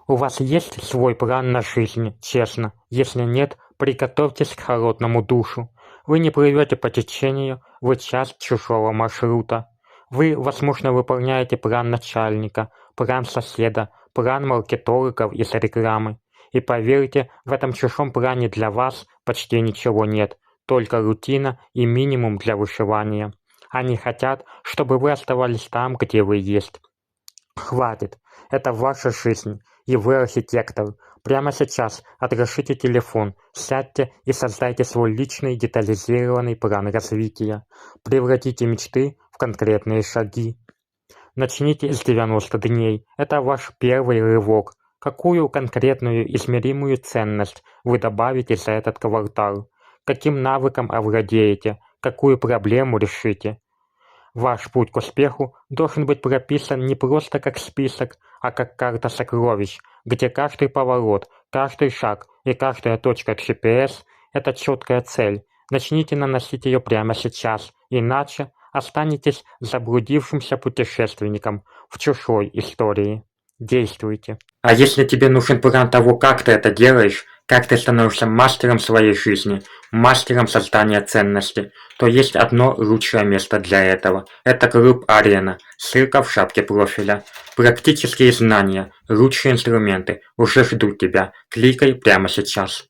У вас есть свой план на жизнь, честно? Если нет, приготовьтесь к холодному душу. Вы не плывете по течению, вы часть чужого маршрута. Вы, возможно, выполняете план начальника, план соседа, план маркетологов из рекламы. И поверьте, в этом чужом плане для вас почти ничего нет, только рутина и минимум для выживания. Они хотят, чтобы вы оставались там, где вы есть. Хватит, это ваша жизнь, и вы архитектор. Прямо сейчас отложите телефон, сядьте и создайте свой личный детализированный план развития. Превратите мечты в конкретные шаги. Начните с 90 дней. Это ваш первый рывок. Какую конкретную измеримую ценность вы добавите за этот квартал? Каким навыком овладеете? Какую проблему решите? Ваш путь к успеху должен быть прописан не просто как список, а как карта сокровищ, где каждый поворот, каждый шаг и каждая точка GPS – это четкая цель. Начните наносить ее прямо сейчас, иначе останетесь заблудившимся путешественником в чужой истории. Действуйте. А если тебе нужен план того, как ты это делаешь, как ты становишься мастером своей жизни, мастером создания ценности, то есть одно лучшее место для этого. Это клуб Арена, ссылка в шапке профиля. Практические знания, лучшие инструменты уже ждут тебя. Кликай прямо сейчас.